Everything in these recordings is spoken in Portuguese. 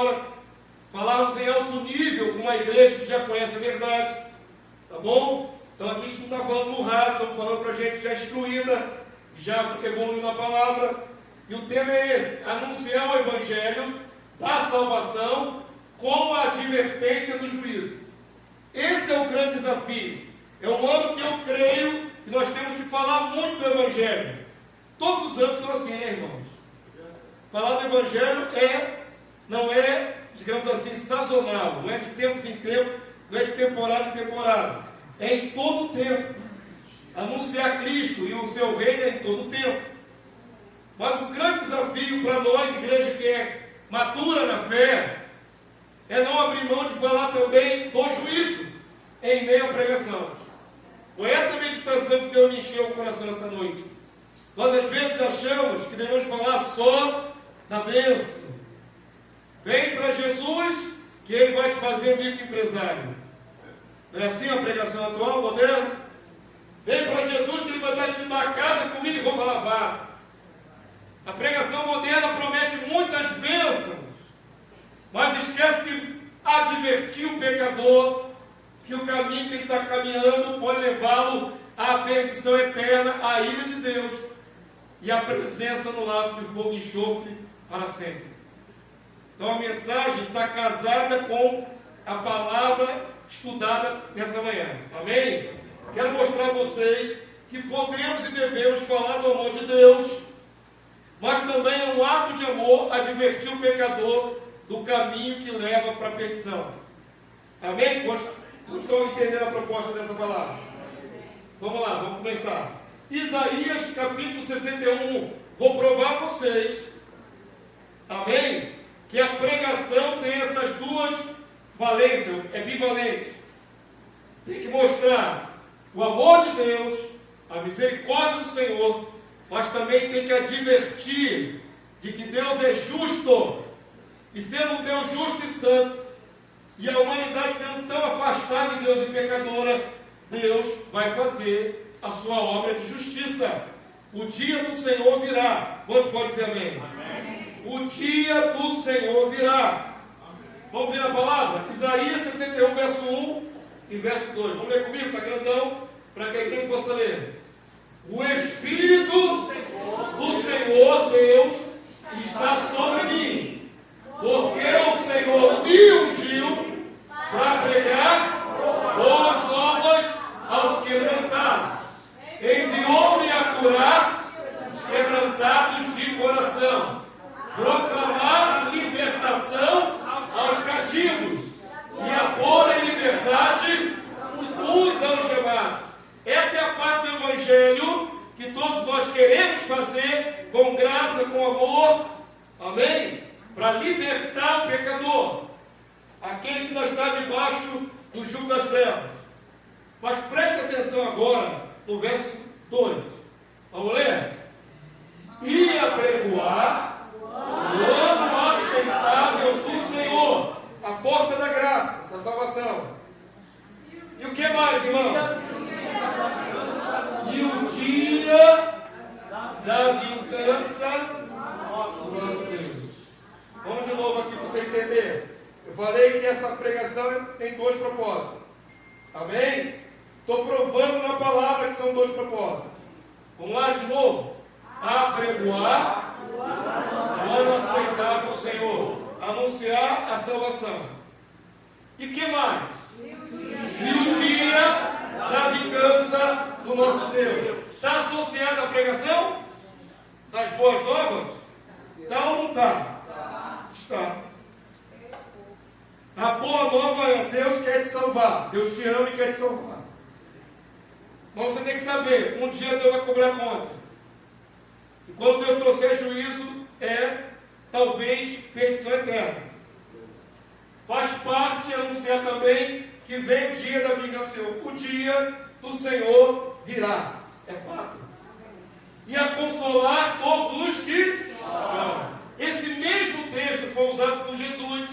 fora, falarmos em alto nível com uma igreja que já conhece a verdade, tá bom? Então aqui a gente não está falando no raso, estamos falando para gente já instruída, já evoluindo na palavra, e o tema é esse: anunciar o Evangelho da salvação com a advertência do juízo. Esse é o grande desafio. É um ano que eu creio que nós temos que falar muito do Evangelho. Todos os anos são assim, né, irmãos? Falar do Evangelho não é, digamos assim, sazonal, não é de tempos em tempos, não é de temporada em temporada. É em todo o tempo. Anunciar Cristo e o seu reino é em todo o tempo. Mas o grande desafio para nós, igreja que é madura na fé, é não abrir mão de falar também do juízo em meio à pregação. Foi essa meditação que Deus me encheu o coração essa noite. Nós às vezes achamos que devemos falar só da bênção. Vem para Jesus, que Ele vai te fazer microempresário. Não é assim a pregação atual, moderna? Vem para Jesus, que Ele vai te dar casa, comida e roupa lavar. A pregação moderna promete muitas bênçãos, mas esquece de advertir o pecador que o caminho que ele está caminhando pode levá-lo à perdição eterna, à ira de Deus e à presença no lago de fogo e enxofre para sempre. Então a mensagem está casada com a palavra estudada nessa manhã. Amém? Quero mostrar a vocês que podemos e devemos falar do amor de Deus, mas também é um ato de amor advertir o pecador do caminho que leva para a perdição. Amém? Quantos estão entendendo a proposta dessa palavra? Vamos lá, vamos começar. Isaías capítulo 61. Vou provar a vocês, amém? Que a pregação tem essas duas valências, é bivalente. Tem que mostrar o amor de Deus, a misericórdia do Senhor, mas também tem que advertir de que Deus é justo, e sendo um Deus justo e santo, e a humanidade sendo tão afastada de Deus e pecadora, Deus vai fazer a sua obra de justiça. O dia do Senhor virá. Quantos podem dizer amém? Amém? O dia do Senhor virá. Vamos ver a palavra? Isaías 61, verso 1 e verso 2. Vamos ler comigo? Está grandão, para que a igreja possa ler. O Espírito do Senhor Deus está sobre mim, porque o Senhor me ungiu para pregar boas novas aos quebrantados. Enviou-me a curar os quebrantados de coração, proclamar libertação aos cativos e a pôr em liberdade os algemados. Essa é a parte do Evangelho que todos nós queremos fazer com graça, com amor, amém? Para libertar o pecador, aquele que não está debaixo do jugo das trevas. Mas preste atenção agora no verso 2. Vamos ler? E apregoar o ano aceitável do Senhor, a porta da graça, da salvação. E o que mais, irmão? E o dia da vingança do nosso Deus. Vamos de novo aqui para você entender. Eu falei que essa pregação tem dois propósitos. Amém? Estou provando na palavra que são dois propósitos. Vamos lá de novo? Apregoar o ano aceitável do Senhor. Anunciar a salvação. E que mais? E o dia da vingança do nosso Deus. Está associado à pregação das boas novas? Está ou não está? Está. A boa nova é: Deus quer te salvar. Deus te ama e quer te salvar. Mas você tem que saber, um dia Deus vai cobrar conta. E quando Deus trouxer juízo, talvez perdição eterna. Faz parte anunciar também que vem o dia da vingança do Senhor. O dia do Senhor virá. É fato. E a consolar todos os que choram. Esse mesmo texto foi usado por Jesus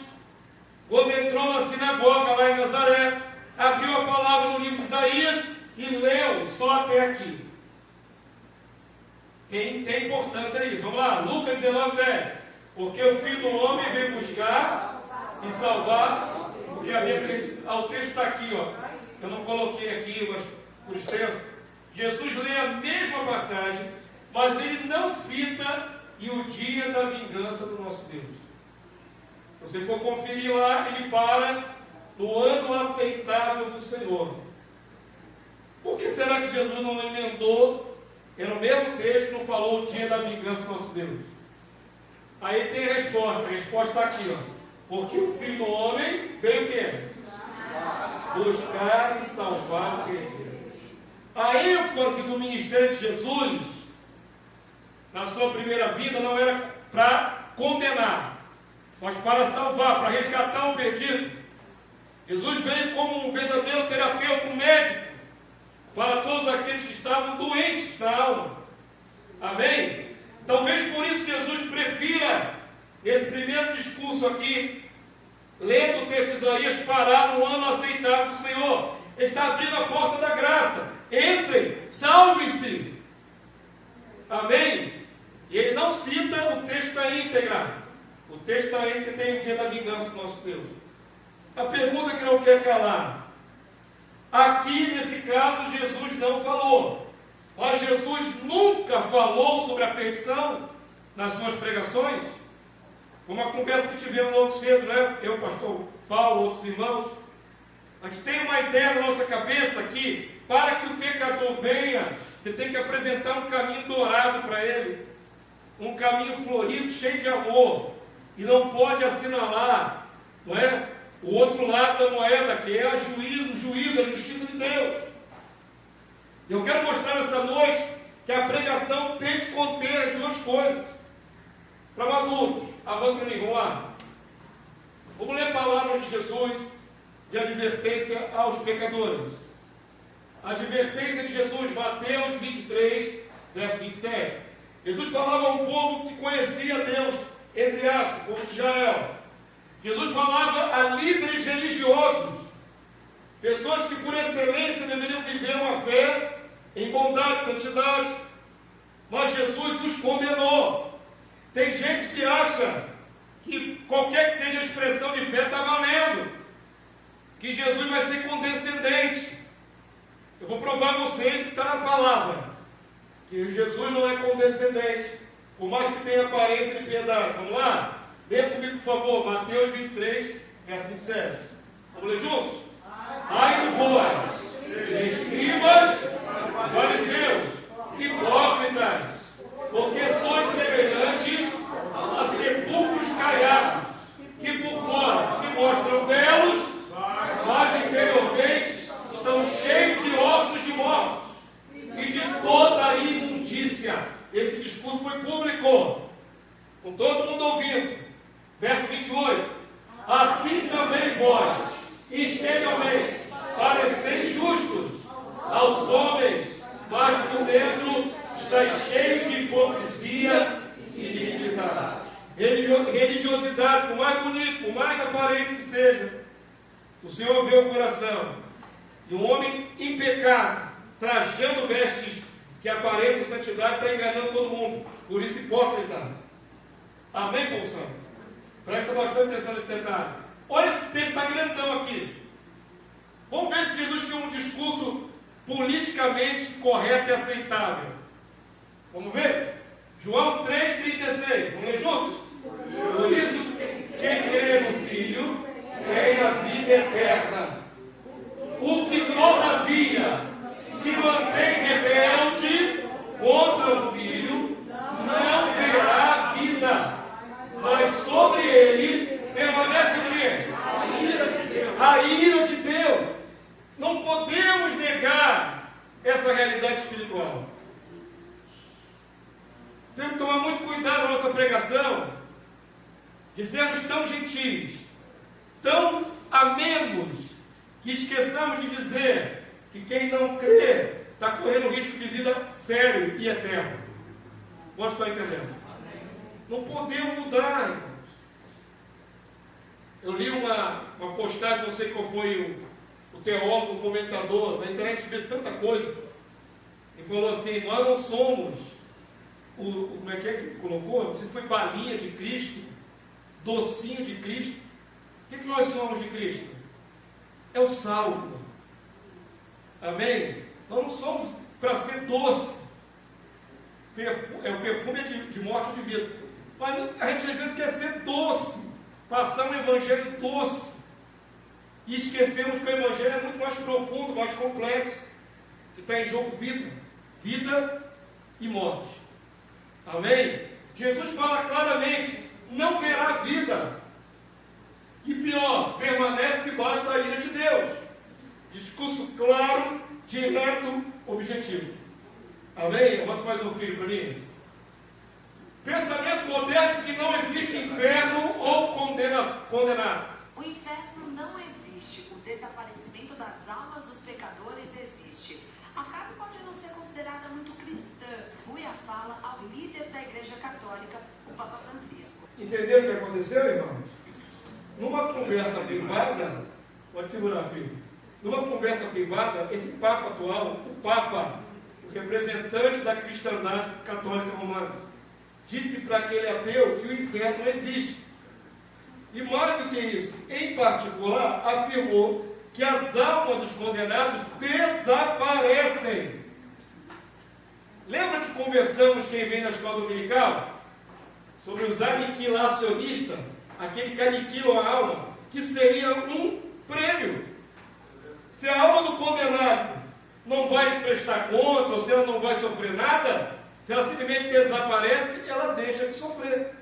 quando entrou na sinagoga lá em Nazaré, abriu a palavra no livro de Isaías e leu só até aqui. Tem importância isso. Vamos lá, Lucas 19, 10. Porque o Filho do Homem veio buscar e salvar, porque a Bíblia, o texto está aqui, ó. Eu não coloquei aqui, mas por extenso. Jesus lê a mesma passagem, mas ele não cita e o dia da vingança do nosso Deus. Se você for conferir lá, ele para no ano aceitável do Senhor. Por que será que Jesus não emendou? Era o mesmo texto, não falou o dia da vingança do nosso Deus. Aí tem a resposta está aqui, ó. Porque o Filho do Homem veio o quê? Buscar e salvar o perdido. A ênfase do ministério de Jesus, na sua primeira vida, não era para condenar, mas para salvar, para resgatar o perdido. Jesus veio como um verdadeiro terapeuta, um médico, para todos aqueles que estavam doentes na alma. Amém? Talvez por isso Jesus prefira, nesse primeiro discurso aqui, lendo o texto de Isaías, parar no ano aceitável do Senhor. Ele está abrindo a porta da graça. Entrem, salvem-se. Amém? E ele não cita o texto na íntegra. O texto na íntegra tem o dia da vingança do nosso Deus. A pergunta que não quer calar. Aqui, nesse caso, Jesus não falou. Mas Jesus nunca falou sobre a perdição nas suas pregações. Uma conversa que tivemos logo cedo, né? Eu, pastor Paulo, outros irmãos. A gente tem uma ideia na nossa cabeça que, para que o pecador venha, você tem que apresentar um caminho dourado para ele. Um caminho florido, cheio de amor. E não pode assinalar, não é? O outro lado da moeda, que é o juízo, a justiça de Deus. Eu quero mostrar nessa noite que a pregação tem que conter as duas coisas. Para maduros, avança comigo, vamos lá. Vamos ler palavras de Jesus de advertência aos pecadores. A advertência de Jesus, Mateus 23, verso 27. Jesus falava a um povo que conhecia Deus, entre aspas, o povo de Israel. Jesus falava a líderes religiosos, pessoas que por excelência deveriam viver uma fé em bondade e santidade, mas Jesus os condenou. Tem gente que acha que qualquer que seja a expressão de fé está valendo, que Jesus vai ser condescendente. Eu vou provar a vocês que está na palavra, que Jesus não é condescendente, por mais que tenha aparência de piedade. Vamos lá? Leia comigo, por favor, Mateus 23, verso 27. Vamos ler juntos? Ai de vós, escribas, fariseus, hipócritas, porque sois semelhantes a sepulcros caiados, que por fora se mostram belos, mas interiormente estão cheios de ossos de mortos e de toda a imundícia. Esse discurso foi público, com todo mundo ouvindo. Verso 28. Assim também vós, exteriormente, pareceis justos aos homens, mas por dentro estáis cheios de hipocrisia e de iniquidade. Religiosidade, por mais bonito, por mais aparente que seja, o Senhor vê o coração. E um homem em pecado, trajando vestes que aparentam santidade, está enganando todo mundo. Por isso, hipócrita. Amém, povo santo? Presta bastante atenção nesse detalhe. Olha, esse texto está grandão aqui. Vamos ver se Jesus tinha um discurso politicamente correto e aceitável. Vamos ver? João 3,36. Vamos ler juntos? Por isso, quem crê no Filho tem a vida eterna. O que todavia se mantém rebelde contra o Filho não verá a vida, mas sobre ele permanece o quê? A ira de Deus. A ira de Deus. Não podemos negar essa realidade espiritual. Temos que tomar muito cuidado na nossa pregação, de sermos tão gentis, tão amenos, que esqueçamos de dizer que quem não crê está correndo risco de vida sério e eterno. Nós estamos entendendo? Não podemos mudar, irmãos. Eu li uma postagem, não sei qual foi o teólogo, o comentador, na internet vê tanta coisa, e falou assim: nós não somos como é que ele colocou? Não sei se foi balinha de Cristo, docinho de Cristo. O que nós somos de Cristo? É o sal, irmão. Amém? Nós não somos para ser doce. É o perfume de morte ou de vida. Mas a gente às vezes quer ser doce, passar um evangelho doce. E esquecemos que o evangelho é muito mais profundo, mais complexo. Que está em jogo vida e morte. Amém? Jesus fala claramente, não verá vida. E pior, permanece debaixo da ira de Deus. Discurso claro, direto, objetivo. Amém? Bota mais um filho para mim. Pensamento moderno que não existe inferno ou condenado. O inferno não existe. O desaparecimento das almas dos pecadores existe. A frase pode não ser considerada muito cristã. Rui a fala ao líder da Igreja Católica, o Papa Francisco. Entendeu o que aconteceu, irmãos? Numa conversa privada, pode segurar, filho. Numa conversa privada, esse Papa atual, o Papa, o representante da cristandade católica romana, disse para aquele ateu que o inferno não existe. E mais do que isso, em particular, afirmou que as almas dos condenados desaparecem. Lembra que conversamos, quem vem na escola dominical, sobre os aniquilacionistas, aquele que aniquila a alma, que seria um prêmio. Se a alma do condenado não vai prestar conta, ou se ela não vai sofrer nada, se ela simplesmente desaparece, ela deixa de sofrer.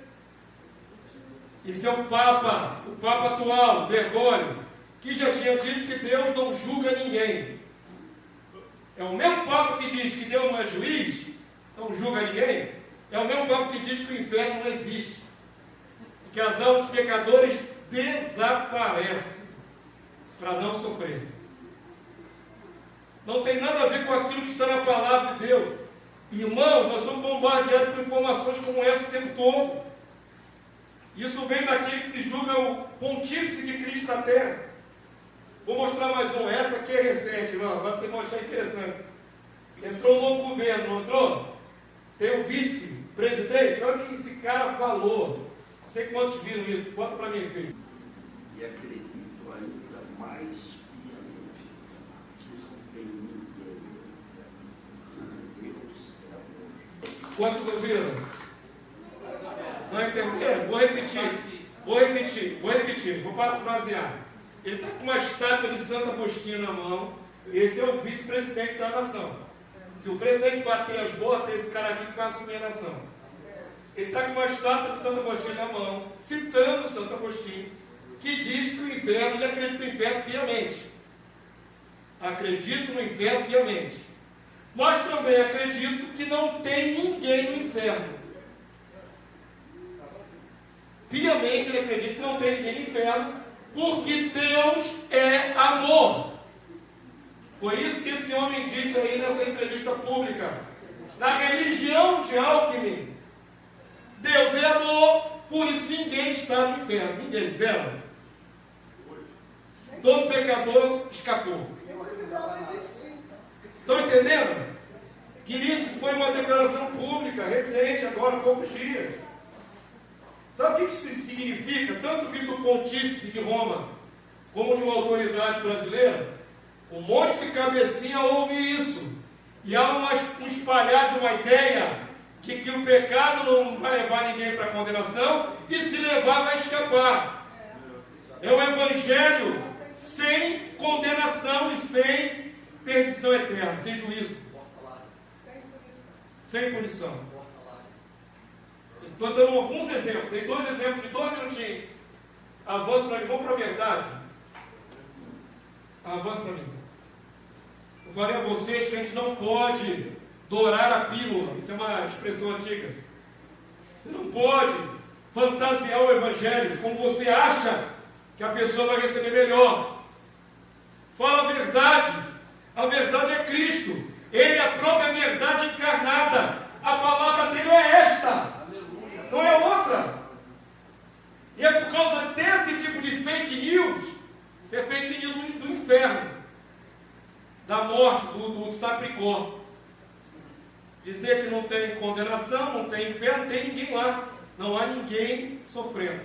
Esse é o Papa atual, Bergoglio, que já tinha dito que Deus não julga ninguém. É o mesmo Papa que diz que Deus não é juiz, não julga ninguém. É o mesmo Papa que diz que o inferno não existe. E que as almas dos pecadores desaparecem para não sofrer. Não tem nada a ver com aquilo que está na palavra de Deus. Irmãos, nós somos bombardeados com informações como essa o tempo todo. Isso vem daquele que se julga o pontífice de Cristo na terra. Vou mostrar mais um. Essa aqui é recente, irmão. Agora você vai achar interessante. Entrou um novo governo, não entrou? Tem o vice-presidente. Olha o que esse cara falou. Não sei quantos viram isso. Bota para mim, filho. E acredito ainda mais piamente que não tem ninguém. Deus é amor. Quantos ouviram? Não entenderam? Vou repetir. Vou parafrasear. Ele está com uma estátua de Santo Agostinho na mão. Esse é o vice-presidente da nação. Se o presidente bater as botas, esse cara aqui que vai assumir a nação. Ele está com uma estátua de Santo Agostinho na mão, citando Santo Agostinho, que diz que o inferno, ele acredita no inferno piamente. Acredito no inferno piamente. Mas também acredito que não tem ninguém no inferno. Piamente ele acredita que não tem ninguém no inferno, porque Deus é amor. Foi isso que esse homem disse aí nessa entrevista pública. Na religião de Alckmin, Deus é amor, por isso ninguém está no inferno. Ninguém, zero. Todo pecador escapou. Estão entendendo? Queridos, isso foi uma declaração pública, recente, agora há poucos dias. Sabe o que isso significa? Tanto vindo do pontífice de Roma, como de uma autoridade brasileira, um monte de cabecinha ouve isso. E há um espalhar de uma ideia de que o pecado não vai levar ninguém para a condenação, e se levar vai escapar. É um evangelho sem condenação e sem perdição eterna, sem juízo. Sem punição. Estou dando alguns exemplos. Tem 2 exemplos de 2 minutinhos. Avança para mim. Vamos para a verdade. Avança para mim. Eu falei a vocês que a gente não pode dourar a pílula. Isso é uma expressão antiga. Você não pode fantasiar o evangelho como você acha que a pessoa vai receber melhor. Fala a verdade. A verdade é Cristo. Ele é a própria verdade encarnada. A palavra dele é esta. Não é outra. E é por causa desse tipo de fake news, isso é fake news do inferno, da morte, do sapricó. Dizer que não tem condenação, não tem inferno, não tem ninguém lá. Não há ninguém sofrendo.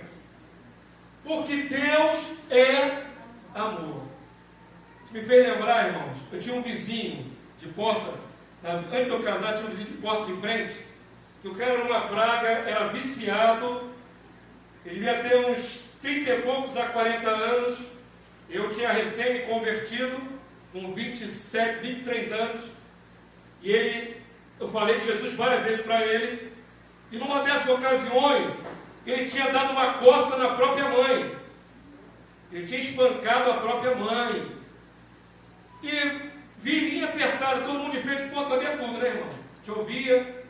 Porque Deus é amor. Isso me fez lembrar, irmãos, eu tinha um vizinho de porta, antes de eu casar, tinha um vizinho de porta de frente, que o cara era uma praga, era viciado, ele devia ter uns 30 e poucos a 40 anos, eu tinha recém me convertido, com 27, 23 anos, e eu falei de Jesus várias vezes para ele, e numa dessas ocasiões, ele tinha dado uma coça na própria mãe, ele tinha espancado a própria mãe, e vinha apertado, todo mundo de frente, pô, sabia tudo, né, irmão? Te ouvia.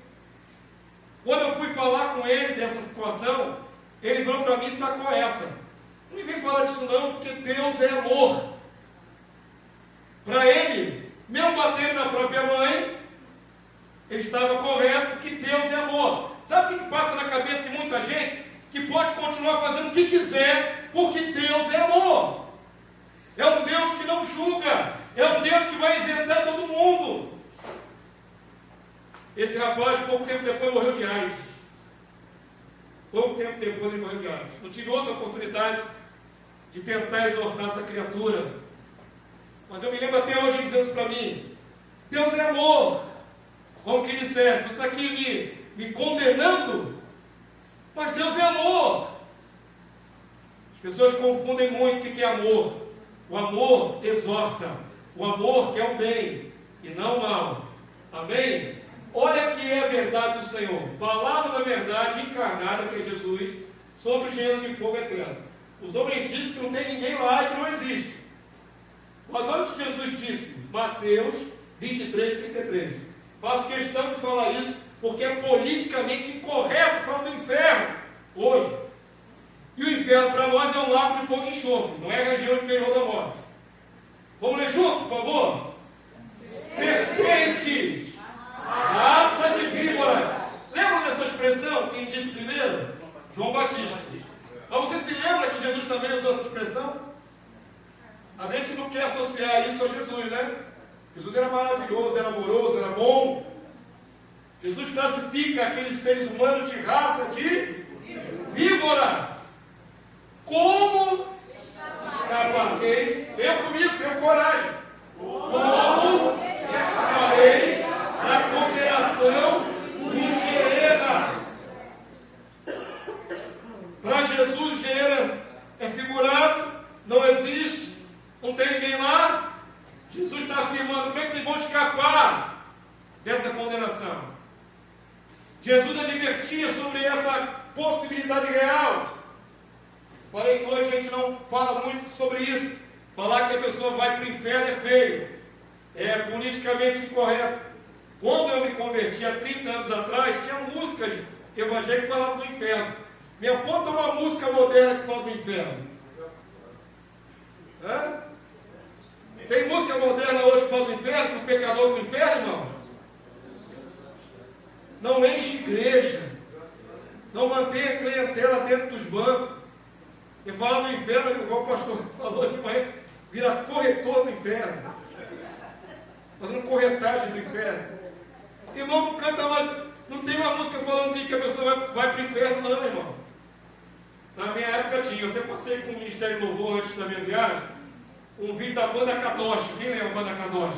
Quando eu fui falar com ele dessa situação, ele virou para mim e sacou essa. Não me vem falar disso não, porque Deus é amor. Para ele, mesmo batendo na própria mãe, ele estava correto, porque Deus é amor. Sabe o que passa na cabeça de muita gente? Que pode continuar fazendo o que quiser, porque Deus é amor. É um Deus que não julga. É um Deus que vai isentar todo mundo. Esse rapaz, pouco tempo depois, morreu de AIDS. Pouco tempo depois ele morreu de AIDS. Não tive outra oportunidade de tentar exortar essa criatura. Mas eu me lembro até hoje ele dizendo isso para mim. Deus é amor. Como que dissesse, você está aqui me condenando, mas Deus é amor. As pessoas confundem muito o que é amor. O amor exorta. O amor quer o bem e não o mal. Amém? Olha que é a verdade do Senhor. Palavra da verdade encarnada, que é Jesus, sobre o gênero de fogo eterno. Os homens dizem que não tem ninguém lá e que não existe. Mas olha o que Jesus disse. Mateus 23, 33. Faço questão de falar isso porque é politicamente incorreto falar do inferno hoje. E o inferno para nós é um lago de fogo e enxofre, não é a região inferior da morte. Vamos ler junto, por favor? Serpentes, raça de víbora. Lembra dessa expressão? Quem disse primeiro? João Batista. Mas você se lembra que Jesus também usou essa expressão? A gente não quer associar isso a Jesus, né? Jesus era maravilhoso, era amoroso, era bom. Jesus classifica aqueles seres humanos de raça de víboras. Como escapareis? Venha comigo, tenha coragem. Como escapareis da condenação do Geena? Para Jesus, Geena é figurado, não existe, não tem ninguém lá. Jesus está afirmando, como é que vocês vão escapar dessa condenação? Jesus advertia sobre essa possibilidade real. Falei que hoje a gente não fala muito sobre isso. Falar que a pessoa vai para o inferno é feio. É politicamente incorreto. Quando eu me converti há 30 anos atrás, tinha músicas evangélicas que falavam do inferno. Me aponta uma música moderna que fala do inferno. Hã? Tem música moderna hoje que fala do inferno, que o pecador para o inferno, irmão? Não enche igreja. Não mantém a clientela dentro dos bancos. E fala do inferno, igual o pastor falou de manhã, vira corretor do inferno. Fazendo corretagem do inferno. Irmão, não canta mais, não tem uma música falando de que a pessoa vai para o inferno, não, irmão. Na minha época tinha, eu até passei com o Ministério de Louvor antes da minha viagem, um vídeo da banda Kadosh. Quem lembra a banda Kadosh?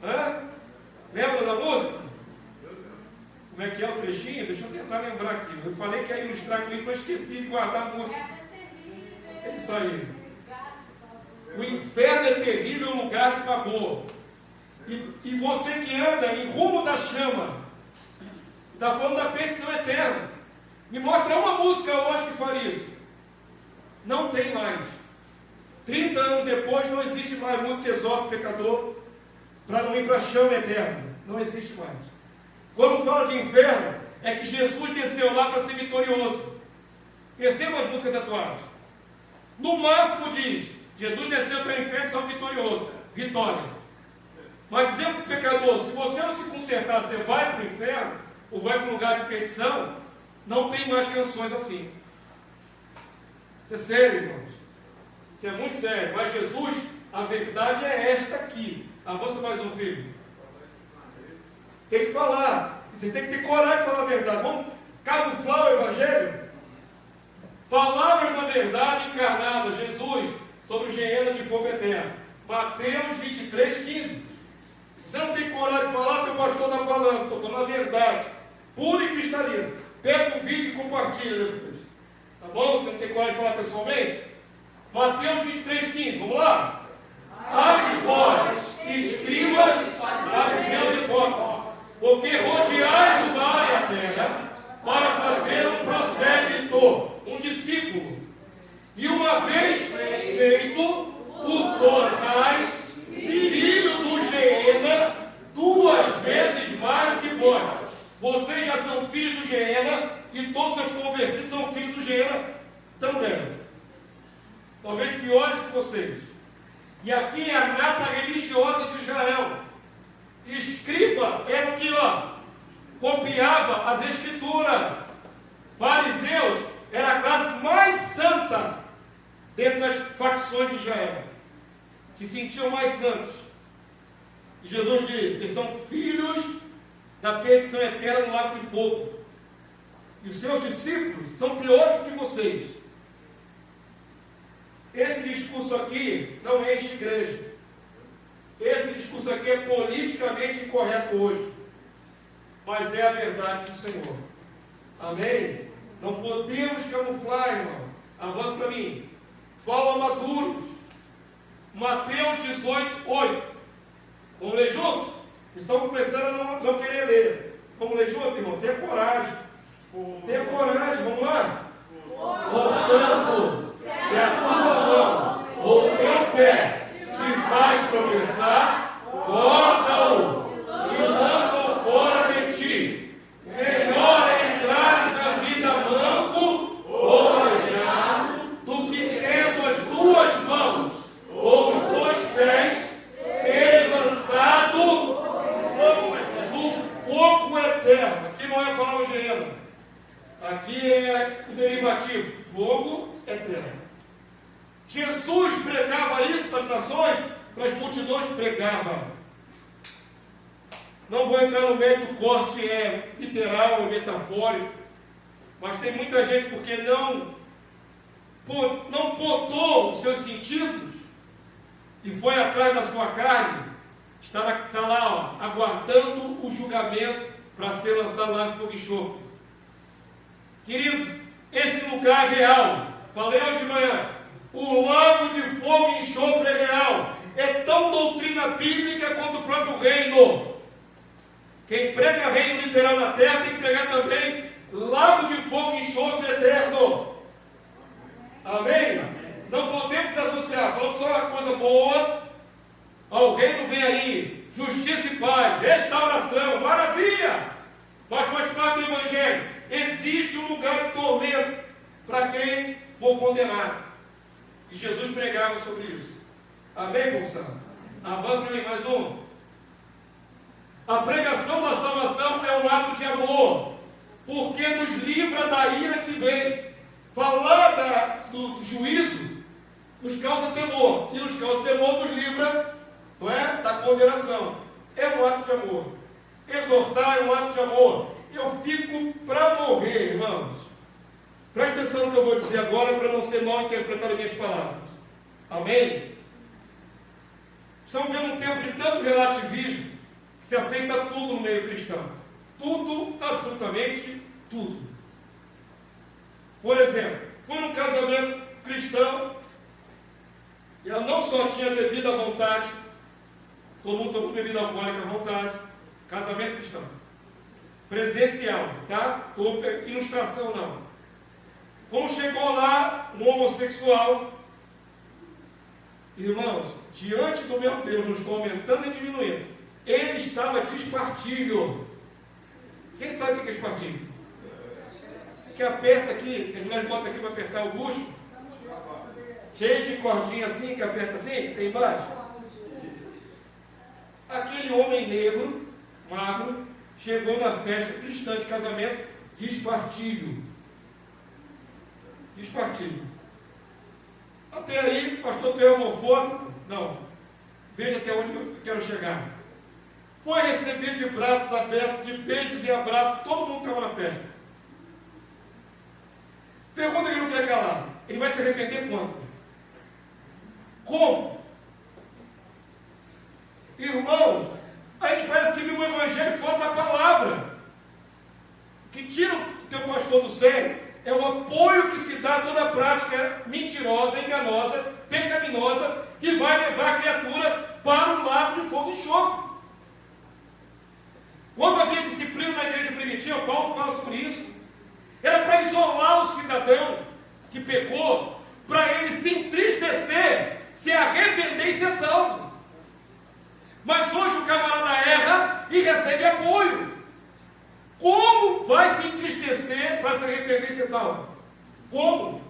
Hã? Lembra da música? Como é que é o trechinho? Deixa eu tentar lembrar aqui. Eu falei que ia ilustrar com isso, mas esqueci de guardar a música. É isso aí. O inferno é terrível lugar de pavor. E você que anda em rumo da chama, está falando da perdição eterna. Me mostra uma música hoje que fala isso. Não tem mais. 30 anos depois não existe mais música que exorta o pecador para não ir para a chama eterna. Não existe mais. Quando fala de inferno, é que Jesus desceu lá para ser vitorioso. Perceba as músicas atuais. No máximo diz, Jesus desceu para o inferno e saiu vitorioso. Vitória. Mas dizendo para o pecador, se você não se consertar, você vai para o inferno, ou vai para um lugar de perdição, não tem mais canções assim. Isso é sério, irmãos. Isso é muito sério. Mas Jesus, a verdade é esta aqui. Avança mais um, filho. Tem que falar. Você tem que ter coragem de falar a verdade. Vamos camuflar o evangelho? Palavras da verdade encarnada, Jesus, sobre o Geena de fogo eterno. Mateus 23, 15. Você não tem coragem de falar, teu pastor está falando. Estou falando a verdade, pura e cristalina. Pega o vídeo e compartilha depois. Tá bom? Você não tem coragem de falar pessoalmente? Mateus 23, 15. Vamos lá? Ai de vós, escribas, fariseus e hipócritas, porque rodeais o mar e a terra para fazer um prosélito, um discípulo. E uma vez feito, o tornais filho do Geena 2 vezes mais que vós. Vocês já são filhos do Geena e todos seus convertidos são filhos do Geena também. Talvez piores que vocês. E aqui é a nata religiosa de Israel. Escriba era o que, copiava as escrituras. Fariseus era a classe mais santa dentro das facções de Israel. Se sentiam mais santos. E Jesus diz: vocês são filhos da perdição eterna no lago de fogo. E os seus discípulos são piores do que vocês. Esse discurso aqui não enche igreja. Esse discurso aqui é politicamente incorreto hoje. Mas é a verdade do Senhor. Amém? Não podemos camuflar, irmão. Avança para mim. Fala maduros. Mateus 18, 8. Vamos ler juntos? Estão começando a não querer ler. Vamos ler juntos, irmão? Tenha coragem. Tenha coragem, vamos lá? Portanto, se a tua mão ou teu pé te faz tropeçar, corta-o e lança-o fora de ti. Melhor é entrar na vida manco ou aleijado do que tendo as duas mãos ou os dois pés ser lançado no fogo eterno. Aqui não é a palavra Geena. Aqui é o derivativo, fogo eterno. Jesus pregava isso para as nações, para as multidões pregava. Não vou entrar no meio do corte literal ou metafórico, mas tem muita gente porque não botou os seus sentidos e foi atrás da sua carne, está lá, aguardando o julgamento para ser lançado lá no fogo e enxofre. Querido, esse lugar é real. Falei hoje de manhã. O lago de fogo e enxofre é real. É tão doutrina bíblica quanto o próprio reino. Quem prega reino literal na terra tem que pregar também lago de fogo e enxofre eterno. Amém? Não podemos associar. Falando só uma coisa boa. O reino vem aí. Justiça e paz. Restauração. Maravilha. Mas faz parte do evangelho. Existe um lugar de tormento para quem for condenado. E Jesus pregava sobre isso. Amém, povo santo? Vamos para mim, mais um. A pregação da salvação é um ato de amor, porque nos livra da ira que vem. Falar do juízo nos causa temor, e nos causa temor nos livra, não é, da condenação. É um ato de amor. Exortar é um ato de amor. Eu fico para morrer, irmãos. Presta atenção no que eu vou dizer agora para não ser mal interpretado as minhas palavras. Amém? Estamos vendo um tempo de tanto relativismo que se aceita tudo no meio cristão. Tudo, absolutamente tudo. Por exemplo, fui num casamento cristão e eu não só tinha bebida à vontade, todo mundo tomou bebida alcoólica à vontade, casamento cristão. Presencial, tá? Ilustração não. Como chegou lá um homossexual, irmãos, diante do meu Deus, não estou aumentando e diminuindo, ele estava de espartilho. Quem sabe o que é espartilho? Que aperta aqui, que as mulheres botam aqui para apertar o bucho, cheio de cordinha assim, que aperta assim, tem embaixo. Aquele homem negro, magro, chegou na festa cristã de casamento de espartilho. Espartilho. Até aí, pastor, tu é homofóbico? Não. Veja até onde eu quero chegar. Foi receber de braços abertos, de beijos e abraços, todo mundo estava na festa. Pergunta que ele não quer calar. Ele vai se arrepender quando? Como? Irmãos, a gente parece que vive o evangelho fora da palavra. O que tira o teu pastor do sério é o apoio que se dá a toda prática mentirosa, enganosa, pecaminosa, que vai levar a criatura para um lago de fogo e enxofre. Quando havia disciplina na igreja primitiva, Paulo fala sobre isso. Era para isolar o cidadão que pecou, para ele se entristecer, se arrepender e ser salvo. Mas hoje o camarada erra e recebe apoio. Como vai se entristecer para se arrepender e ser salvo? Como?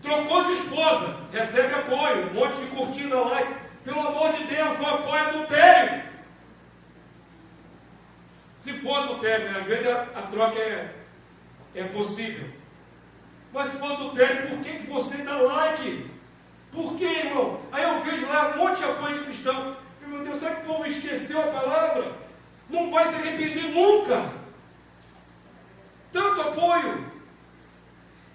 Trocou de esposa, recebe apoio, um monte de curtida lá. Pelo amor de Deus, não apoia adultério. Se for adultério, né? Às vezes a troca é possível. Mas se for adultério, por que você dá like? Por que, irmão? Aí eu vejo lá um monte de apoio de cristão. Meu Deus, será que o povo esqueceu a palavra? Não vai se arrepender nunca. Tanto apoio.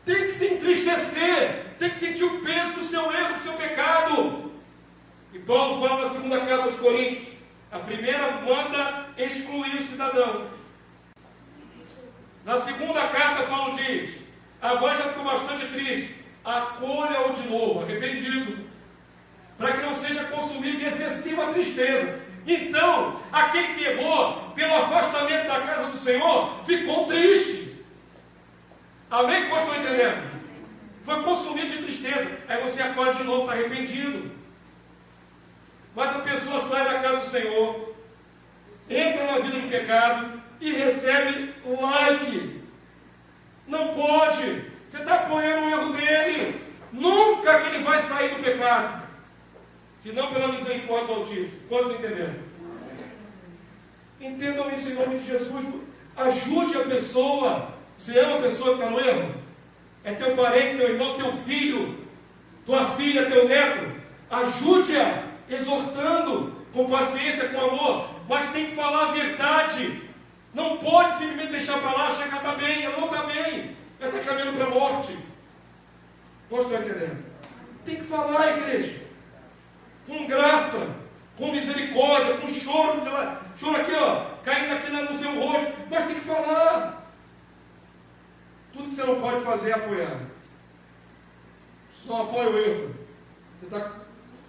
Tem que se entristecer. Tem que sentir o peso do seu erro, do seu pecado. E Paulo fala na segunda carta aos Coríntios. A primeira manda excluir o cidadão. Na segunda carta, Paulo diz: agora já ficou bastante triste. Acolha-o de novo, arrependido, para que não seja consumido de excessiva tristeza. Então, aquele que errou pelo afastamento da casa do Senhor ficou triste. Amém? Como estou entendendo? Foi consumido de tristeza. Aí você acolhe de novo, está arrependido. Mas a pessoa sai da casa do Senhor, entra na vida do pecado e recebe like. Não pode. Você está apoiando o erro dele. Nunca que ele vai sair do pecado. Senão pela misericórdia do Altíssimo. Quantos entenderam? Entendam isso em nome de Jesus. Ajude a pessoa. Você ama a pessoa que está no erro? É teu parente, teu irmão, teu filho, tua filha, teu neto. Ajude-a, exortando, com paciência, com amor. Mas tem que falar a verdade. Não pode simplesmente deixar para lá, achar que ela está bem. Ela não está bem. Ela está caminhando para a morte. Posso estar entendendo? Tem que falar, igreja. Com graça, com misericórdia, com choro. Choro aqui, ó, caindo aqui no seu rosto. Mas tem que falar. Tudo que você não pode fazer é apoiar. Só apoia o erro. Você está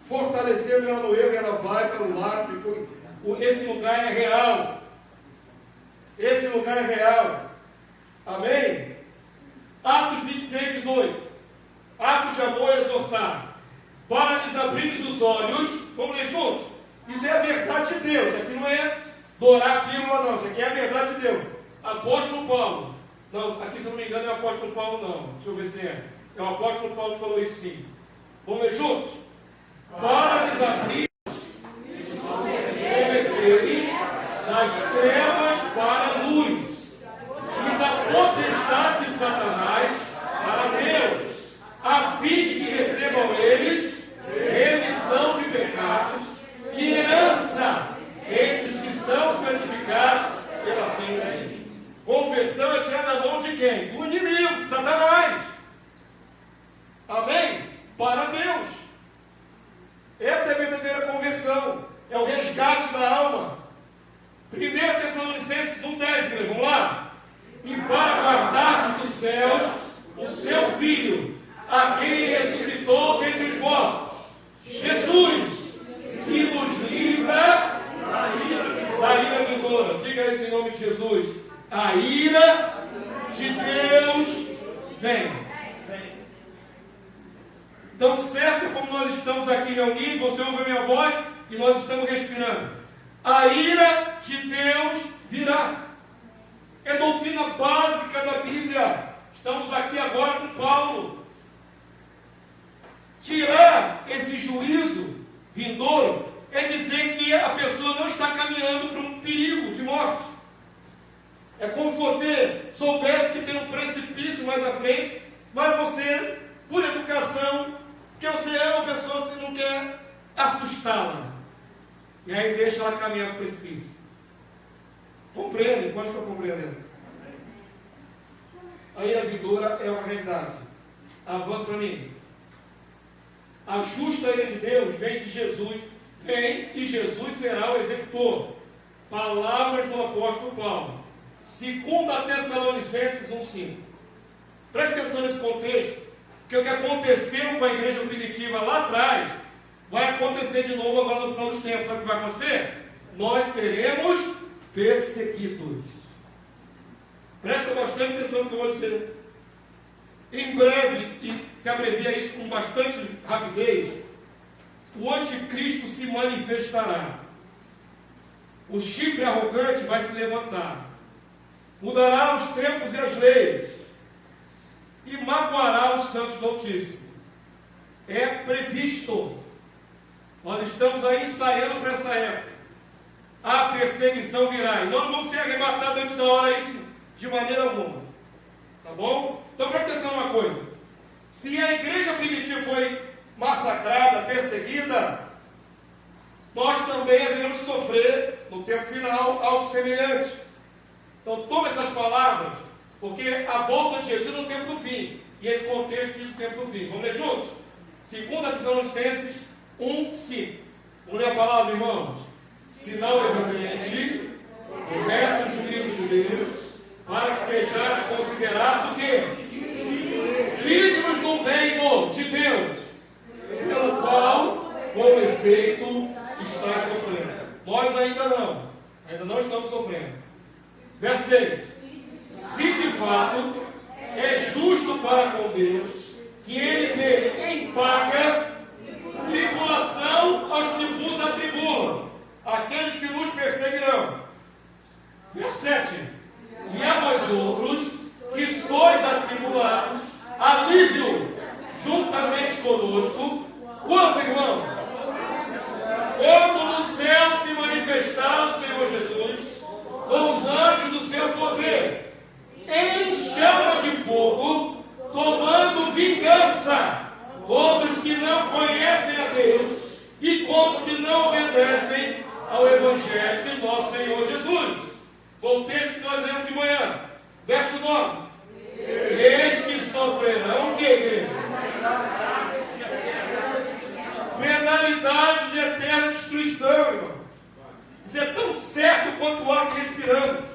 fortalecendo ela no erro e ela vai para o lado. Esse lugar é real. Esse lugar é real. Amém? Atos 26, 18. Ato de amor e exortar. Para lhes abrir os olhos. Vamos ler juntos? Isso é a verdade de Deus. Isso aqui não é dourar a pílula, não. Isso aqui é a verdade de Deus. Apóstolo Paulo. Não, aqui se eu não me engano é o apóstolo Paulo, não. Deixa eu ver se é. É o apóstolo Paulo que falou isso sim. Vamos ler juntos? Para lhes abrir os converterem das trevas para a luz e da potestade de Satanás para Deus, a fim de que recebam eles remissão de pecados e herança entre os que são santificados pela fé nele. Conversão é tirar da mão de quem? Do inimigo, de Satanás. Amém? Para Deus. Essa é a verdadeira conversão. É o resgate da alma. 1 Tessalonicenses 1,10, igreja. Vamos lá? E para guardar dos céus o seu Filho, a quem ressuscitou dentre os mortos, Jesus, que nos livra da ira vindoura. Diga isso em nome de Jesus. A ira de Deus vem. Então, certo como nós estamos aqui reunidos, você ouve a minha voz e nós estamos respirando. A ira de Deus virá. É doutrina básica da Bíblia. Estamos aqui agora com Paulo. Tirar esse juízo vindouro é dizer que a pessoa não está caminhando para um perigo de morte. É como se você soubesse que tem um precipício mais à frente, mas você, por educação, porque você ama a pessoa, você não quer assustá-la. E aí deixa ela caminhar para o precipício. Compreendem? Pode estar compreendendo. a ira vindoura é uma realidade. Avança para mim. A justa ira de Deus vem de Jesus, vem e Jesus será o executor. Palavras do apóstolo Paulo. 2 Tessalonicenses 1,5. Preste atenção nesse contexto, porque o que aconteceu com a igreja primitiva lá atrás, vai acontecer de novo agora no final dos tempos. Sabe o que vai acontecer? Nós seremos perseguidos. Presta bastante atenção no que eu vou dizer. Em breve, e se abrevia isso com bastante rapidez, o anticristo se manifestará. O chifre arrogante vai se levantar. Mudará os tempos e as leis. E magoará os santos do Altíssimo. É previsto. Nós estamos aí ensaiando para essa época. A perseguição virá. E nós não vamos ser arrebatados antes da hora, isso de maneira alguma. Tá bom? Então presta atenção numa coisa. Se a igreja primitiva foi massacrada, perseguida, nós também haveremos de sofrer, no tempo final, algo semelhante. Então tome essas palavras, porque a volta de Jesus no tempo do fim. E esse contexto diz o tempo do fim. Vamos ler juntos? 2 Tessalonicenses 1,5. Vamos ler a palavra, irmãos? Sinal evidente, coberto do juízo de Deus, para que sejais considerados o quê? Dignos do reino de Deus, pelo qual, com efeito, estáis sofrendo. Nós ainda não estamos sofrendo. Verso 6. Se de fato é justo para com Deus que Ele dê em paga tribulação aos que vos atribulam, aqueles que nos perseguirão. Verso 7. E a vós outros, que sois atribulados, alívio juntamente conosco, quando, irmão? Quando no céu se manifestar o Senhor Jesus, com os anjos do seu poder, em chama de fogo, tomando vingança contra os que não conhecem a Deus e contra os que não obedecem ao Evangelho de nosso Senhor Jesus. Foi o texto que nós lemos de manhã. Verso 9. Estes sofrerão o que, igreja? Penalidade de eterna destruição, irmão. Isso é tão certo quanto o ar que respiramos.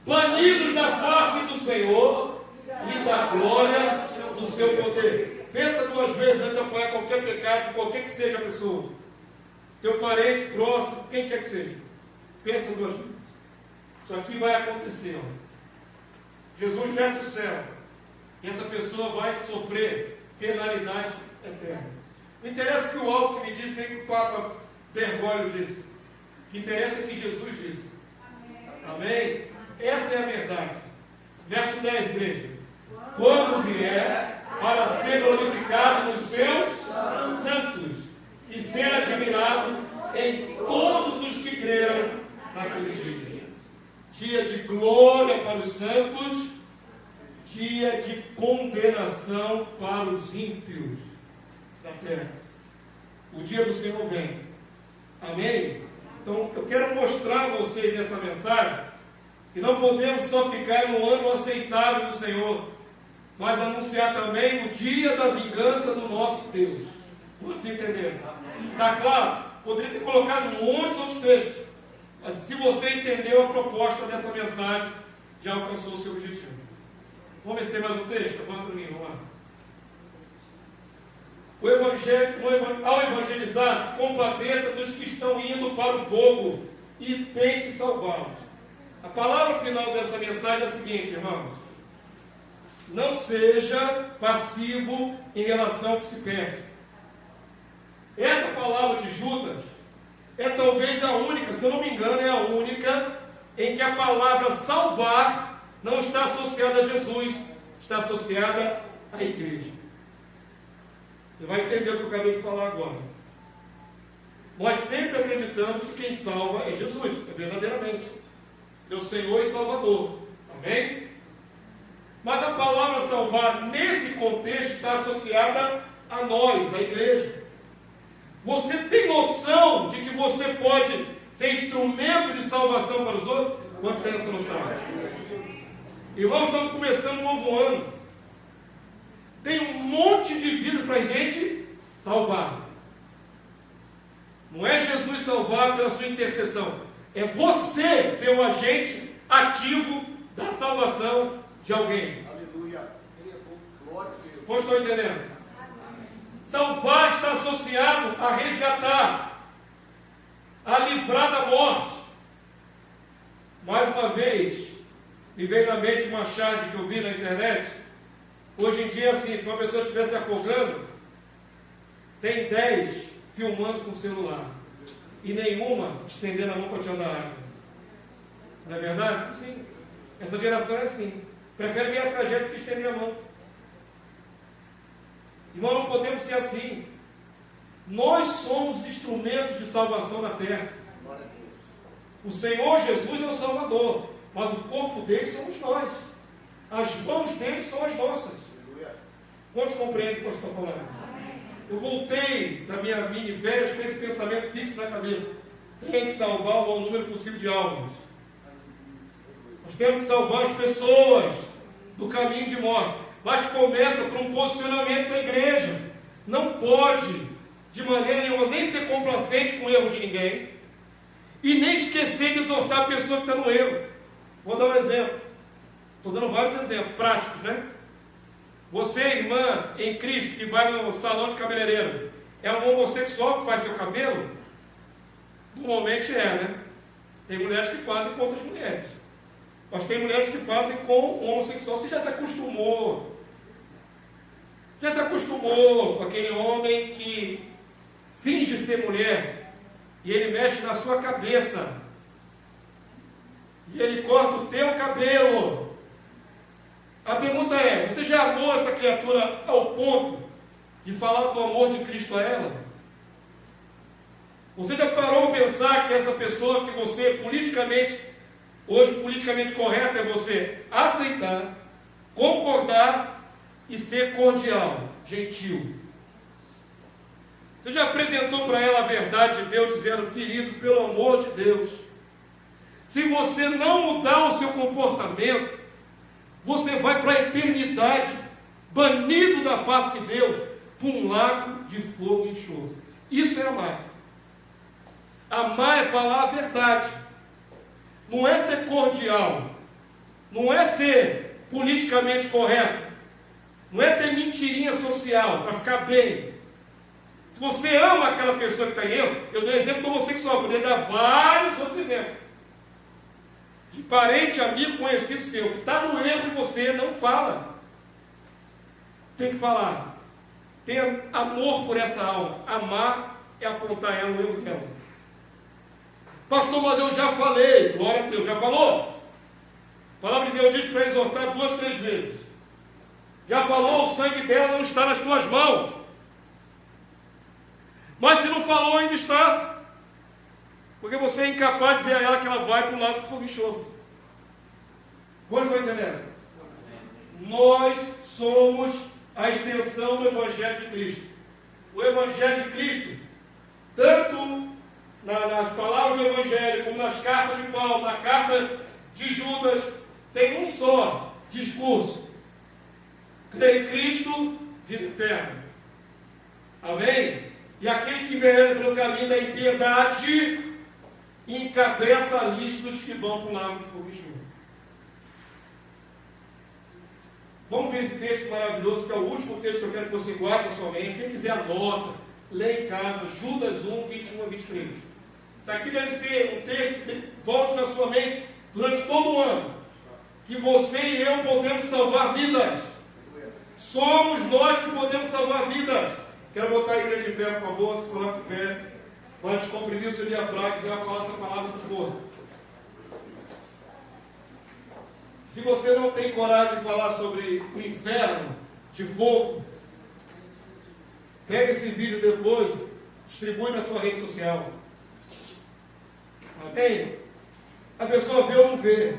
Banidos da face do Senhor e da glória do seu poder. Pensa duas vezes antes de apoiar qualquer pecado, de qualquer que seja a pessoa. Teu parente, próximo, quem quer que seja. Pensa duas vezes. Isso aqui vai acontecer. Ó. Jesus desce do céu. E essa pessoa vai sofrer penalidade eterna. Não interessa que o Alckmin me disse, nem que o Papa Bergoglio disse. O que interessa é que Jesus disse. Amém? Essa é a verdade. Verso 10, igreja. Quando vier para ser glorificado nos seus santos e ser admirado em todos os que creram naquele dia. Dia de glória para os santos, dia de condenação para os ímpios da terra. O dia do Senhor vem. Amém? Então, eu quero mostrar a vocês nessa mensagem que não podemos só ficar no ano aceitável do Senhor, mas anunciar também o dia da vingança do nosso Deus. Vocês entenderam? Está claro? Poderia ter colocado um monte de outros textos, mas se você entendeu a proposta dessa mensagem, já alcançou o seu objetivo. Vamos ver se tem mais um texto? Avança para mim, vamos lá. Ao evangelizar-se, compadeça dos que estão indo para o fogo e tente salvá-los. A palavra final dessa mensagem é a seguinte, irmãos. Não seja passivo em relação ao que se perde. Essa palavra de Judas é talvez a única, se eu não me engano, é a única em que a palavra salvar não está associada a Jesus, está associada à igreja. Você vai entender o que eu acabei de falar agora. Nós sempre acreditamos que quem salva é Jesus, verdadeiramente. Meu Senhor e Salvador. Amém? Mas a palavra salvar, nesse contexto, está associada a nós, a igreja. Você tem noção de que você pode ser instrumento de salvação para os outros? Quanto tem essa noção? Irmãos, estamos começando um novo ano. Tem um monte de vidas para a gente salvar. Não é Jesus salvar pela sua intercessão. É você ser o agente ativo da salvação de alguém. Aleluia. Glória a Deus. Como estou entendendo? Salvar está associado a resgatar, a livrar da morte. Mais uma vez, me veio na mente uma charge que eu vi na internet. Hoje em dia, assim, se uma pessoa estiver se afogando, tem 10 filmando com o celular e nenhuma estendendo a mão para tirar da água. Não é verdade? Sim. Essa geração é assim. Prefere ver a tragédia que estender a mão. Irmão, não podemos ser assim. Nós somos instrumentos de salvação na terra. O Senhor Jesus é o Salvador, mas o corpo dele somos nós. As mãos dele são as nossas. Quantos compreendem o que eu estou falando? Eu voltei da minha mini férias com esse pensamento fixo na cabeça. Tem que salvar o maior número possível de almas. Nós temos que salvar as pessoas do caminho de morte. Mas começa por um posicionamento da igreja. Não pode, de maneira nenhuma, nem ser complacente com o erro de ninguém e nem esquecer de exortar a pessoa que está no erro. Vou dar um exemplo. Estou dando vários exemplos práticos, né? Você, irmã em Cristo, que vai no salão de cabeleireiro, é um homossexual que faz seu cabelo? Normalmente é, né? Tem mulheres que fazem com outras mulheres. Mas tem mulheres que fazem com o homossexual. Você já se acostumou. Já se acostumou com aquele homem que finge ser mulher e ele mexe na sua cabeça. E ele corta o teu cabelo. A pergunta é, você já amou essa criatura ao ponto de falar do amor de Cristo a ela? Você já parou para pensar que essa pessoa que você hoje politicamente correto é você aceitar, concordar e ser cordial, gentil? Você já apresentou para ela a verdade de Deus, dizendo, querido, pelo amor de Deus, se você não mudar o seu comportamento, você vai para a eternidade, banido da face de Deus, para um lago de fogo e enxofre. Isso é amar. Amar é falar a verdade. Não é ser cordial. Não é ser politicamente correto. Não é ter mentirinha social para ficar bem. Se você ama aquela pessoa que está em erro, eu dei exemplo do homossexual, poderia dar vários outros exemplos. De parente, amigo, conhecido seu, que está no erro e você não fala. Tem que falar. Tenha amor por essa alma. Amar é apontar ela o erro dela. Pastor, mas eu já falei. Glória a Deus, já falou? A palavra de Deus diz para exortar 2, 3 vezes. Já falou, o sangue dela não está nas tuas mãos. Mas se não falou, ainda está. Porque você é incapaz de dizer a ela que ela vai para o lado do fogo e enxofre. Vocês estão entendendo? Nós somos a extensão do Evangelho de Cristo. O Evangelho de Cristo, tanto nas palavras do Evangelho, como nas cartas de Paulo, na carta de Judas, tem um só discurso. Crê em Cristo, vida eterna. Amém? E aquele que envereda pelo caminho da impiedade encabeça a lista dos que vão para o lago de fogo e enxofre. Vamos ver esse texto maravilhoso, que é o último texto que eu quero que você guarde na sua mente. Quem quiser anota, lê em casa, Judas 1, 21 a 23. Isso aqui deve ser um texto que volte na sua mente durante todo o ano. Que você e eu podemos salvar vidas. Somos nós que podemos salvar vidas. Quero botar a igreja de pé, por favor, se coloque de pé. Pode descomprimir o seu diafragma e vai falar essa palavra com força. Se você não tem coragem de falar sobre o inferno de fogo, pega esse vídeo depois, distribui na sua rede social. Amém? A pessoa vê ou não vê,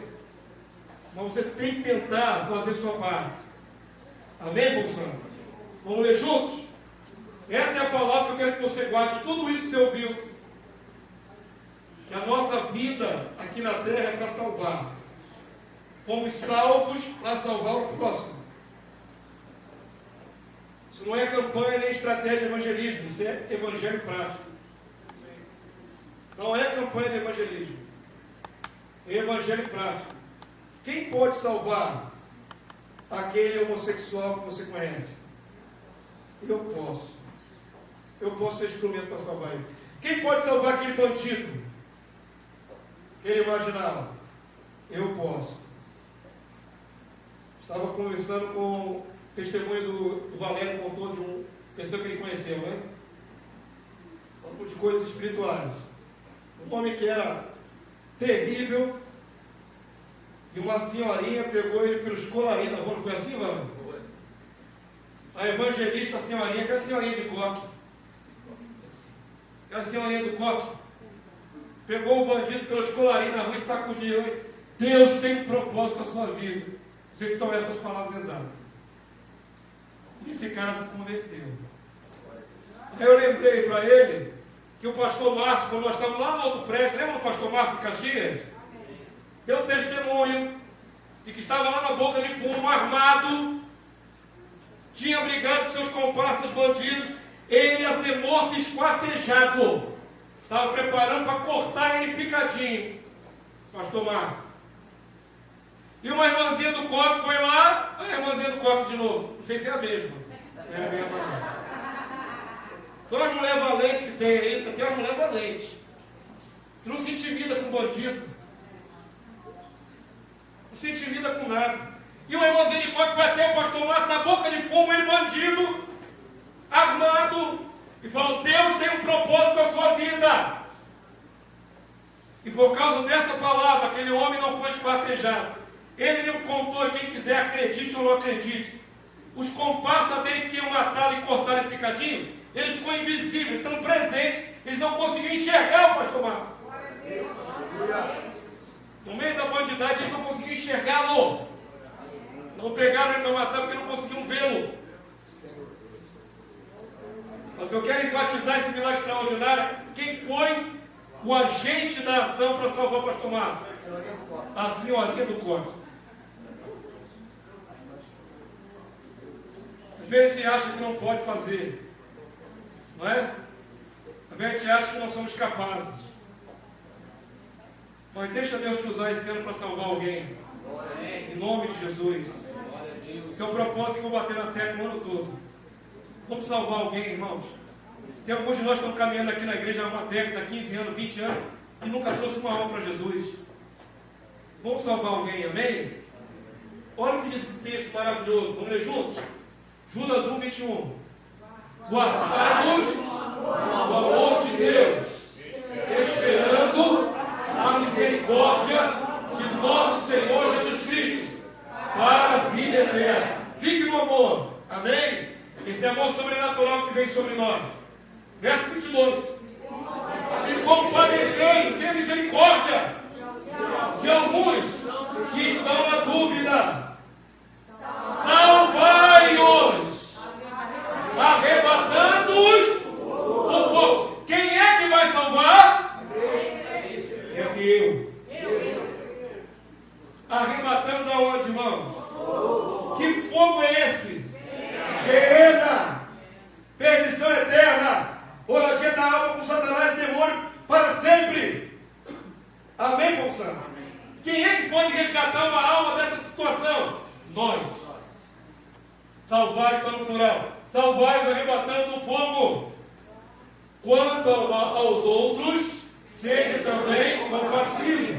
mas você tem que tentar fazer sua parte. Amém, povo santo? Vamos ler juntos? Essa é a palavra que eu quero que você guarde, tudo isso que você ouviu. Que a nossa vida aqui na terra é para salvar. fomos salvos para salvar o próximo. Isso não é campanha nem estratégia de evangelismo, isso é evangelho prático. Não é campanha de evangelismo, é evangelho prático. Quem pode salvar aquele homossexual que você conhece? Eu posso. Eu posso ser instrumento para salvar ele. Quem pode salvar aquele bandido que ele imaginava? Eu posso. Estava conversando com o testemunho do Valério, contou de uma pessoa que ele conheceu, né? Falamos de coisas espirituais. Um homem que era terrível, e uma senhorinha pegou ele pelos colarinhos da rua. Não foi assim, mano? A evangelista, a senhorinha, aquela senhorinha de coque. Aquela senhorinha do coque. Pegou o bandido pelos colarinhos na rua e sacudiu ele. Deus tem um propósito com a sua vida. Não sei se são essas palavras exatas. E esse cara se converteu. Aí eu lembrei para ele que o pastor Márcio, quando nós estávamos lá no outro prédio, lembra do pastor Márcio de Caxias? Deu testemunho de que estava lá na boca de fumo, armado, tinha brigado com seus comparsas bandidos, ele ia ser morto e esquartejado. Estava preparando para cortar ele picadinho, pastor Márcio. E uma irmãzinha do coque foi lá, a irmãzinha do coque de novo, não sei se é a mesma. É a mesma. São as mulheres valentes que tem aí, tem uma mulher valente, que não se intimida com bandido, não se intimida com nada. E o irmãozinho de coque foi até o pastor Márcio, na boca de fumo, ele bandido, armado, e falou: Deus tem um propósito com a sua vida. E por causa dessa palavra, aquele homem não foi esquartejado. Ele não contou, quem quiser acredite ou não acredite. Os comparsas dele que iam matá-lo e cortar ele picadinho, ele ficou invisível, estão presentes, eles não conseguiam enxergar o pastor Márcio. No meio da bandidagem, eles não conseguiam enxergá-lo. Não pegaram ele para matar porque não conseguiam vê-lo. Mas eu quero enfatizar esse milagre extraordinário. Quem foi o agente da ação para salvar o pastor Márcio? A senhorinha do corte. Às vezes a gente acha que não pode fazer, não é? Às vezes a gente acha que não somos capazes. Mas deixa Deus te usar esse ano para salvar alguém. Em nome de Jesus. Seu propósito que eu vou bater na tecla o ano todo. Vamos salvar alguém, irmãos. Tem alguns de nós que estão caminhando aqui na igreja há uma década, 15 anos, 20 anos, e nunca trouxe uma alma para Jesus. Vamos salvar alguém, amém? Olha o que diz esse texto maravilhoso. Vamos ler juntos? Judas 1, 21. Guardados no amor de Deus, esperando a misericórdia de nosso Senhor Jesus Cristo, para a vida eterna. Fique no amor, amém? Esse amor sobrenatural que vem sobre nós. Verso 22. E compadecendo, tem misericórdia de alguns que estão na dúvida. Salvai-os, arrebatando-os do fogo. Quem é que vai salvar? Esse eu. Arrebatando da onde, irmãos? Que fogo é esse? Geena, perdição eterna, moradia da alma com Satanás e demônio para sempre. Amém, povo santo? Quem é que pode resgatar uma alma dessa situação? Nós. Salvar está no plural. Salvar arrebatando do fogo. Quanto aos outros, seja também compassivo,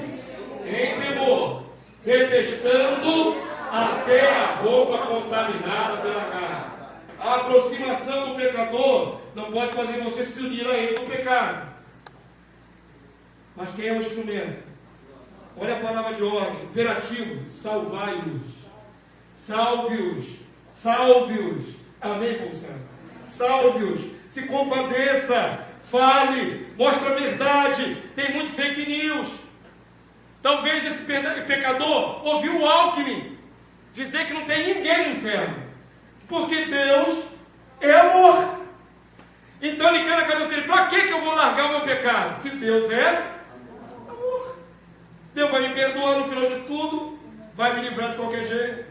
em temor, detestando até a roupa contaminada pela carne. A aproximação do pecador não pode fazer você se unir a ele no pecado. Mas quem é o instrumento? Olha a palavra de ordem, imperativo: salvai-os, salve-os, salve-os. Amém, povo santo? Salve-os, se compadeça, fale, mostre a verdade. Tem muito fake news. Talvez esse pecador ouviu o Alckmin dizer que não tem ninguém no inferno, porque Deus é amor. Então ele quer na cabeça dele: para que eu vou largar o meu pecado? Se Deus é amor, Deus vai me perdoar no final de tudo. vai me livrar de qualquer jeito.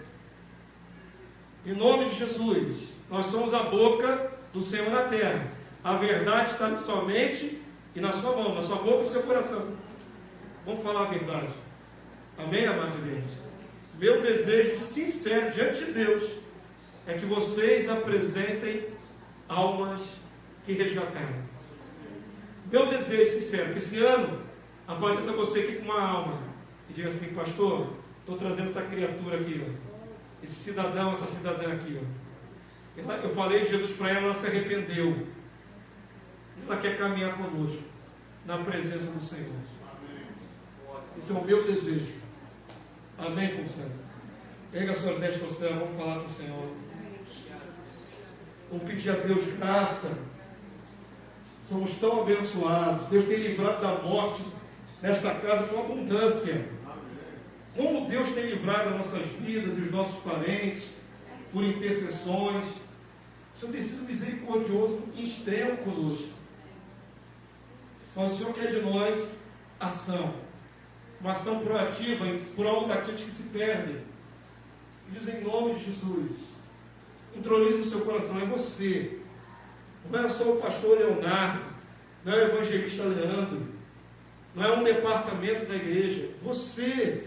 Em nome de Jesus, nós somos a boca do Senhor na terra. A verdade está na sua mente e na sua mão, na sua boca e no seu coração. Vamos falar a verdade. Amém, amado Deus? Meu desejo sincero diante de Deus é que vocês apresentem almas que resgataram. Meu desejo sincero, que esse ano apareça você aqui com uma alma e diga assim: pastor, estou trazendo essa criatura aqui, ó, esse cidadão, essa cidadã aqui, ó. Eu falei de Jesus para ela, ela se arrependeu. Ela quer caminhar conosco na presença do Senhor. Esse é o meu desejo. Amém, Conselho? Erga a sua dente para o céu, vamos falar com o Senhor. Vamos pedir a Deus graça. Somos tão abençoados. Deus tem livrado da morte nesta casa com abundância. Como Deus tem livrado as nossas vidas e os nossos parentes por intercessões. O Senhor tem sido misericordioso em extremo conosco. Mas o Senhor quer de nós ação. Uma ação proativa em prol daqueles que se perdem. Diz em nome de Jesus. Intronize no seu coração, é você. Não é só o pastor Leonardo, não é o evangelista Leandro, não é um departamento da igreja. Você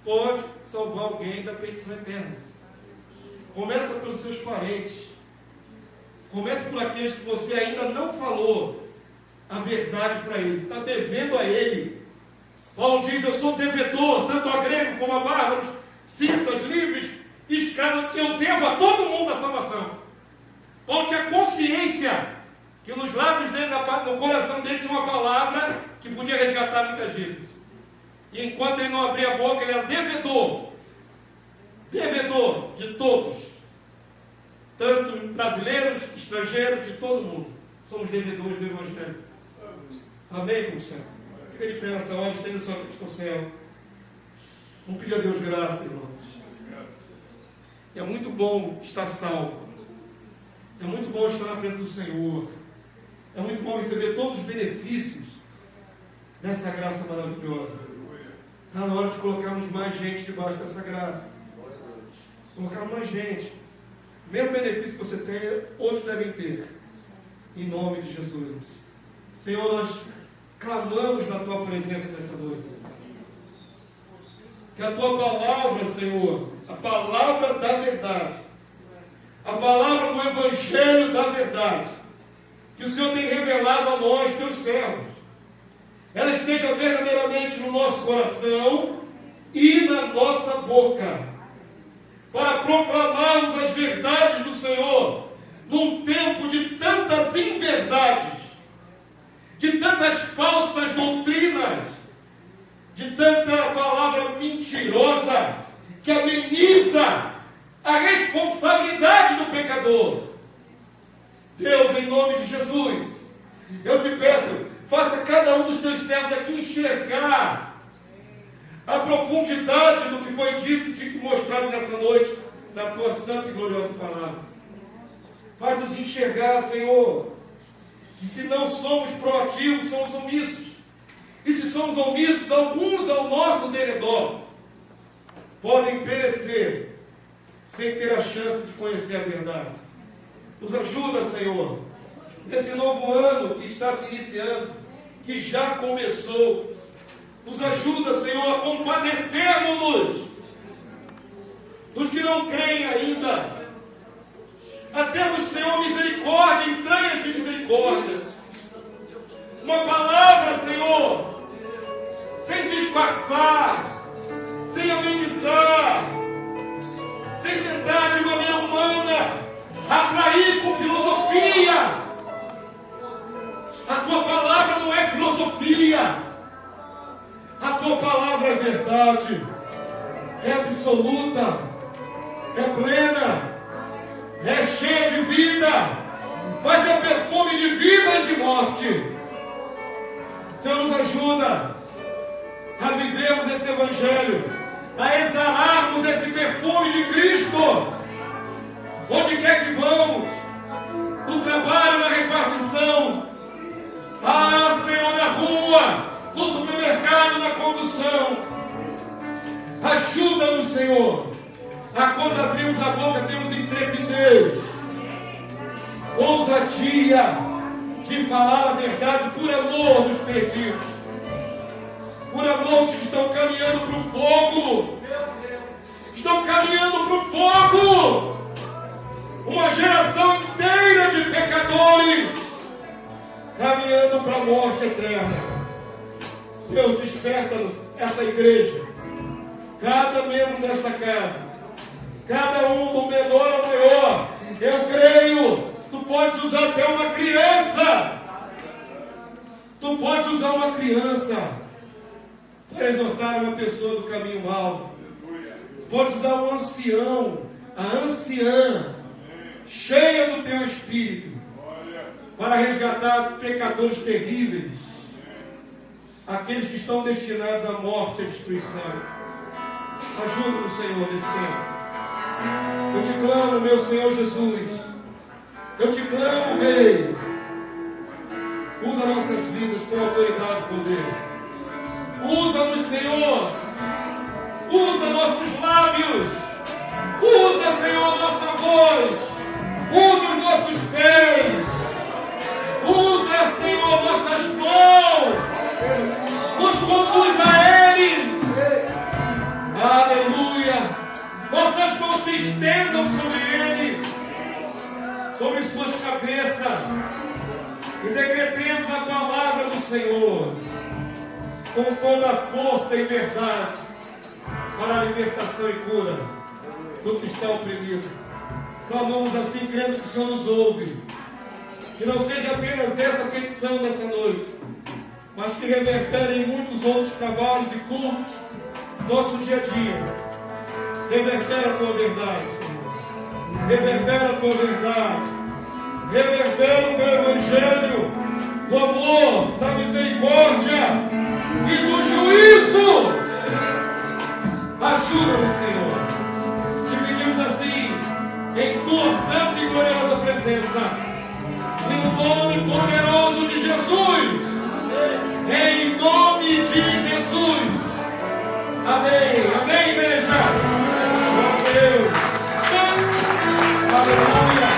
pode salvar alguém da perdição eterna. Começa pelos seus parentes. Comece por aqueles que você ainda não falou a verdade para eles. Está devendo a ele. Paulo diz: eu sou devedor, tanto a grego como a bárbaros, cintas, livres, escravos. Eu devo a todo mundo a salvação. Paulo tinha consciência que nos lábios dele, no coração dele, tinha uma palavra que podia resgatar muitas vidas. E enquanto ele não abria a boca, ele era devedor. Devedor de todos. Tanto brasileiros, estrangeiros, de todo mundo. Somos devedores do Evangelho. Amém, meu Senhor? Fica de pé nessa hora, estenda sua frente com o céu. Vamos pedir a Deus graça, irmãos. É muito bom estar salvo. É muito bom estar na presença do Senhor. É muito bom receber todos os benefícios dessa graça maravilhosa. Está na hora de colocarmos mais gente debaixo dessa graça. Colocar mais gente. O mesmo benefício que você tem, outros devem ter. Em nome de Jesus. Senhor, nós clamamos na Tua presença nessa noite. Que a Tua palavra, Senhor, a palavra da verdade, a palavra do Evangelho da verdade, que o Senhor tem revelado a nós, Teus servos, ela esteja verdadeiramente no nosso coração e na nossa boca, para proclamarmos as verdades do Senhor, num tempo de tantas inverdades, de tantas falsas doutrinas, de tanta palavra mentirosa, que ameniza a responsabilidade do pecador. Deus, em nome de Jesus, eu te peço, faça cada um dos teus servos aqui enxergar a profundidade do que foi dito e te mostrado nessa noite, na tua santa e gloriosa palavra. Faz-nos enxergar, Senhor, que se não somos proativos, somos omissos. E se somos omissos, alguns ao nosso derredor podem perecer sem ter a chance de conhecer a verdade. Nos ajuda, Senhor, nesse novo ano que está se iniciando, que já começou. Nos ajuda, Senhor, a compadecermos-nos dos que não creem ainda, a termos, Senhor, misericórdia, entranhas de misericórdia. Uma palavra, Senhor, sem disfarçar, sem amenizar, sem tentar de maneira humana atrair com filosofia. A Tua palavra não é filosofia. A Tua palavra é verdade, é absoluta, é plena, é cheia de vida, mas é perfume de vida e de morte. Senhor, nos ajuda a vivermos esse Evangelho, a exalarmos esse perfume de Cristo, onde quer que vamos, no trabalho, na repartição, Senhor, na rua, no supermercado, na condução. Ajuda-nos, Quando abrimos a boca, temos intrepidez, ousadia de falar a verdade por amor dos perdidos, por amor dos que estão caminhando para o fogo. Estão caminhando para o fogo. Uma geração inteira de pecadores caminhando para a morte eterna. Deus, desperta-nos, essa igreja, cada membro desta casa, cada um, do menor ao maior. Eu creio, tu podes usar até uma criança. Tu podes usar uma criança para exortar uma pessoa do caminho mau. Podes usar um ancião, a anciã, cheia do teu espírito, para resgatar pecadores terríveis, aqueles que estão destinados à morte e à destruição. Ajuda-nos, Senhor, nesse tempo. Eu te clamo, meu Senhor Jesus. Eu te clamo, Rei. Usa nossas vidas com autoridade e poder. Usa-nos, Senhor. Usa nossos lábios. Usa, Senhor, nossa voz. Usa os nossos pés. Usa, Senhor, nossas mãos. Nos conduz a Ele. Aleluia. Nossas mãos se estendam sobre Ele, sobre suas cabeças, e decretemos a palavra do Senhor com toda a força e verdade para a libertação e cura do que está oprimido. Clamamos assim, crendo que o Senhor nos ouve. Que não seja apenas essa petição dessa noite, mas que reverbere em muitos outros trabalhos e cultos do nosso dia a dia. Reverbera a tua verdade, Senhor. Reverbera a tua verdade. Reverbera o teu evangelho, do amor, da misericórdia e do juízo. Ajuda-nos, Senhor. Te pedimos assim, em tua santa e gloriosa presença, em nome poderoso de Jesus. Em nome de Jesus. Amém. Amém, igreja. Glória a Deus. Aleluia.